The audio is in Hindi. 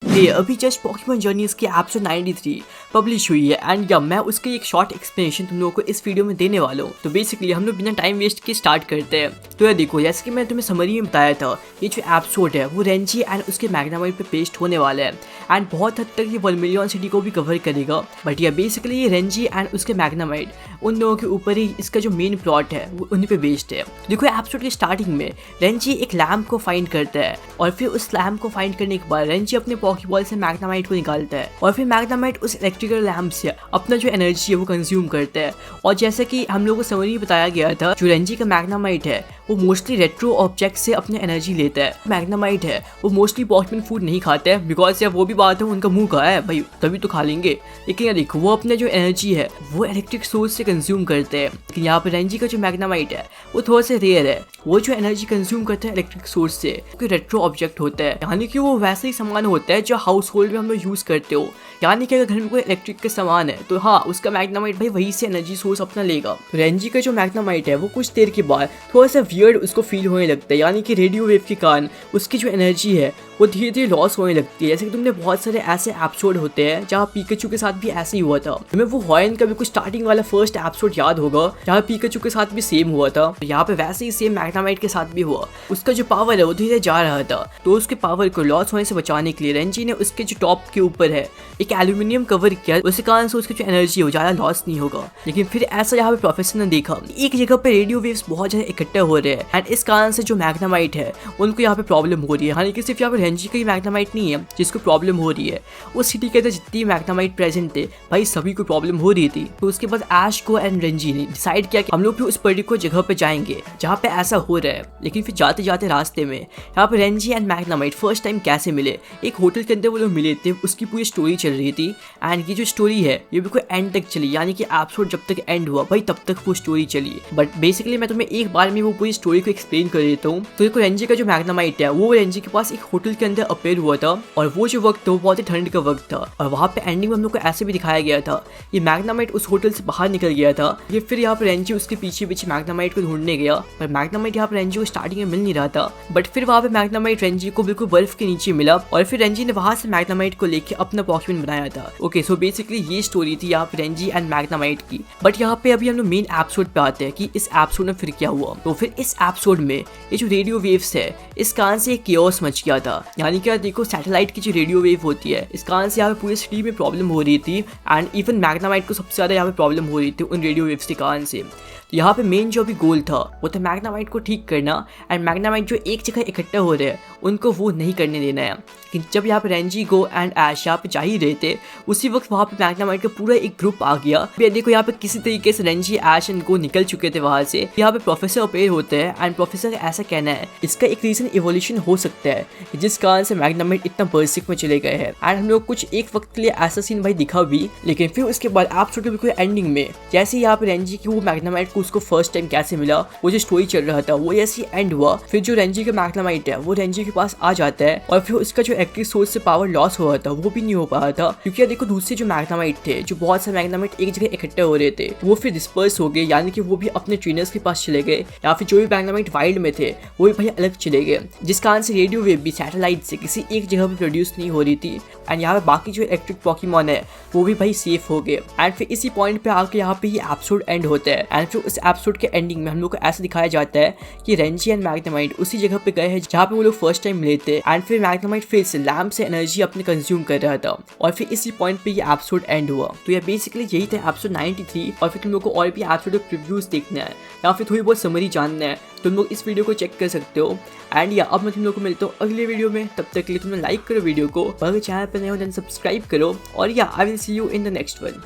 ये अभी जस्ट पोकेमॉन जर्नीज की एपिसोड 93 पब्लिश हुई है एंड या मैं उसकी एक शॉर्ट एक्सप्लेनेशन तुम लोगों को इस वीडियो में देने वाला हूँ। तो बेसिकली हम लोग बिना टाइम वेस्ट के स्टार्ट करते हैं। तो यार देखो, जैसे कि मैंने तुम्हें समरी में बताया था, ये जो एपिसोड है वो रेंजी एंड उसके मैग्नामाइट पे पेस्ट होने वाला है एंड बहुत हद तक ये वर्मिलियन सिटी को भी कवर करेगा। बट या बेसिकली ये रेंजी एंड उसके मैग्नामाइट उन लोगों के ऊपर ही इसका जो मेन प्लॉट है वो उन्हीं पे बेस्ड है। देखो एपिसोड के स्टार्टिंग में रेंजी एक लैम्प को फाइंड करता है और फिर उस लैम्प को फाइंड करने के बाद रेंजी अपने पॉकीबॉल से मैग्नामाइट को निकालता है और फिर मैग्नामाइट उस इलेक्ट्रिकल लैम्प से अपना जो एनर्जी है वो कंज्यूम करता है। और जैसे कि हम लोगों को समरी में बताया गया था, जो रेंजी का मैग्नामाइट है वो मोस्टली रेट्रो ऑब्जेक्ट से अपने एनर्जी लेता है। मैग्नामाइट है वो मोस्टली पॉकेमॉन फूड नहीं खाते हैं, बिकॉज यार वो भी बात है उनका मुंह कहा है भाई, तभी तो खा लेंगे। लेकिन यार देखो, वो अपने जो एनर्जी है वो इलेक्ट्रिक सोर्स से कंज्यूम करते हैं। लेकिन यहाँ पे रेंजी का जो मैग्नामाइट है वो थोड़ा सा रेयर है। वो जो एनर्जी कंज्यूम करता है इलेक्ट्रिक सोर्स से, क्योंकि रेट्रो ऑब्जेक्ट होता है, यानी कि वो वैसे ही सामान होता है जो हाउस होल्ड में हम लोग यूज करते हो। यानी कि अगर घर में कोई इलेक्ट्रिक का सामान है तो हाँ, उसका मैग्नामाइट भाई वहीं से एनर्जी सोर्स अपना लेगा। तो रेंजी का जो मैग्नामाइट है वो कुछ देर के बाद थोड़ा सा वियर्ड उसको फील होने लगता है, यानी कि रेडियो वेव के कारण उसकी जो एनर्जी है वो धीरे धीरे लॉस होने लगती है। जैसे कि तुमने बहुत सारे ऐसे एपिसोड होते हैं जहाँ पिकाचू के साथ भी ऐसे ही हुआ था। तुम्हें वो हॉयन का भी कुछ स्टार्टिंग वाला फर्स्ट एपिसोड याद होगा जहाँ पिकाचू के साथ भी सेम हुआ था। तो यहाँ पे वैसे ही सेम मैग्नामाइट के साथ भी हुआ। उसका जो पावर है वो धीरे जा रहा था, तो उसके पावर को लॉस होने से बचाने के लिए रेंजी ने उसके जो टॉप के ऊपर है एक एल्यूमिनियम कवर किया, उसके कारण से उसकी जो एनर्जी है वो ज्यादा लॉस नहीं होगा। लेकिन फिर ऐसा यहाँ पे प्रोफेसर ने देखा एक जगह पे रेडियो वेव्स बहुत ज्यादा इकट्ठे हो रहे हैं एंड इस कारण से जो मैग्नामाइट है उनको यहाँ पे प्रॉब्लम हो रही है। हालांकि सिर्फ यहाँ पे रेंजी का ही मैग्नामाइट नहीं है जिसको प्रॉब्लम हो रही है, उस सिटी के अंदर जितनी मैग्नामाइट प्रेजेंट थे भाई सभी को प्रॉब्लम हो रही थी। तो उसके बाद ऐश को एंड रेंजी ने डिसाइड किया कि हम लोग भी उस पर्टिकुलर जगह पे जाएंगे जहाँ पे ऐसा हो रहा है। लेकिन फिर जाते जाते रास्ते में यहाँ पे रेंजी एंड मैग्नामाइट फर्स्ट टाइम कैसे मिले, एक होटल के अंदर वो लोग मिले थे, उसकी पूरी स्टोरी चल रही थी। एंड ये जो स्टोरी है ये बिल्कुल एंड तक चली, यानी कि एपिसोड जब तक एंड हुआ भाई तब तक वो स्टोरी चली। बट बेसिकली मैं तुम्हें एक बार में वो पूरी स्टोरी को एक्सप्लेन कर देता हूँ। तो देखो, रेंजी का जो मैग्नामाइट है वो रेंजी के पास एक होटल के अंदर अपेयर हुआ था और वो जो वक्त था वो बहुत ही ठंड का वक्त था। और वहाँ पे एंडिंग में हम लोग को ऐसे भी दिखाया गया था, ये मैग्नामाइट उस होटल से बाहर निकल गया था। ये फिर यहाँ पे रेंजी उसके पीछे पीछे मैग्नामाइट को ढूंढने गया, पर मैग्नामाइट यहाँ पे रेंजी को स्टार्टिंग में मिल नहीं रहा था। बट फिर वहाँ पे मैग्नामाइट रेंजी को बिल्कुल बर्फ के नीचे मिला और फिर रेंजी ने वहाँ से मैग्नामाइट को लेके अपना पॉकेमॉन बनाया था। ओके, सो बेसिकली ये स्टोरी थी यहाँ पे रेंजी एंड मैग्नामाइट की। बट यहाँ पे अभी हम लोग मेन एपिसोड पे आते हैं कि इस एपिसोड में फिर क्या हुआ। तो फिर इस एपिसोड में ये जो रेडियो वेव्स है इस कारण से एक केओस मच गया था। यानी कि देखो, सैटेलाइट की जो रेडियो वेव होती है इस कारण से यहाँ पे पूरी सिटी में प्रॉब्लम हो रही थी एंड इवन मैग्नामाइट को सबसे ज्यादा यहाँ पे प्रॉब्लम हो रही थी उन रेडियो वेव्स के कारण से। तो यहाँ पे मेन जो भी गोल था वो था मैग्नामाइट को ठीक करना एंड मैग्नामाइट जो एक जगह इकट्ठा हो रहे हैं उनको वो नहीं करने देना है। लेकिन जब यहाँ पे रेंजी गो एंड ऐश यहाँ पे जा ही रहे थे उसी वक्त वहाँ पे मैग्नामाइट का पूरा एक ग्रुप आ गया। देखो, यहाँ पे किसी तरीके से रेंजी, ऐश एंड गो निकल चुके थे वहाँ से। यहाँ पे प्रोफेसर अपेयर होते हैं एंड प्रोफेसर का ऐसा कहना है इसका एक रीजन इवोल्यूशन हो सकता है जिस कारण से मैग्नामाइट इतना बर्सिक में चले गए हैं। एंड हम लोग कुछ एक वक्त के लिए ऐसा सीन भाई दिखा भी, लेकिन फिर उसके बाद एपिसोड के बिल्कुल एंडिंग में जैसे यहाँ पे रेंजी की वो मैग्नामाइट को उसको फर्स्ट टाइम कैसे मिला, वो जो स्टोरी चल रहा था वो जैसे एंड हुआ, फिर जो रेंजी का मैग्नामाइट है वो रेंजी के पास आ जाता है और फिर उसका जो एक्टिव सोर्स से पावर लॉस हो रहा था वो भी नहीं हो पा रहा था। क्योंकि देखो, दूसरे जो मैग्नामाइट थे, जो बहुत सारे मैग्नामाइट एक जगह इकट्ठे हो रहे थे, वो फिर डिस्पर्स हो गए, यानी कि वो भी अपने ट्रेनर्स के पास चले गए, या फिर जो भी मैग्नामाइट वाइल्ड में थे वो भी भाई अलग चले गए, जिस कारण से रेडियो वेव भी सैटेलाइट से किसी एक जगह पे प्रोड्यूस नहीं हो रही थी। एंड यहाँ पे बाकी जो इलेक्ट्रिक पॉकीमॉन है वो भी भाई सेफ हो गए। एंड फिर इसी पॉइंट पे आके यहाँ पे ये एपिसोड एंड होता है। एंड फिर उस एपिसोड के एंडिंग में हम लोग को ऐसा दिखाया जाता है कि रेंजी एंड मैग्नामाइट उसी जगह पे गए हैं जहाँ पे वो लोग फर्स्ट टाइम मिले थे। एंड फिर मैग्नामाइट फिर से लैम्प से एनर्जी अपने कंज्यूम कर रहा था और फिर इसी पॉइंट पे ये एपिसोड एंड हुआ। तो ये बेसिकली यही था एपिसोड 93। और फिर तुम लोग को और भी एपिसोड के रिव्यूज देखना है या फिर थोड़ी बहुत समरी जानना है, तुम लोग इस वीडियो को चेक कर सकते हो। एंड या अब मैं तुम लोग को मिलता हूँ अगले वीडियो में, तब तक के लिए तुम लाइक करो वीडियो को, अगर चैनल पर नए हो देन सब्सक्राइब करो और या I will see you in the next one.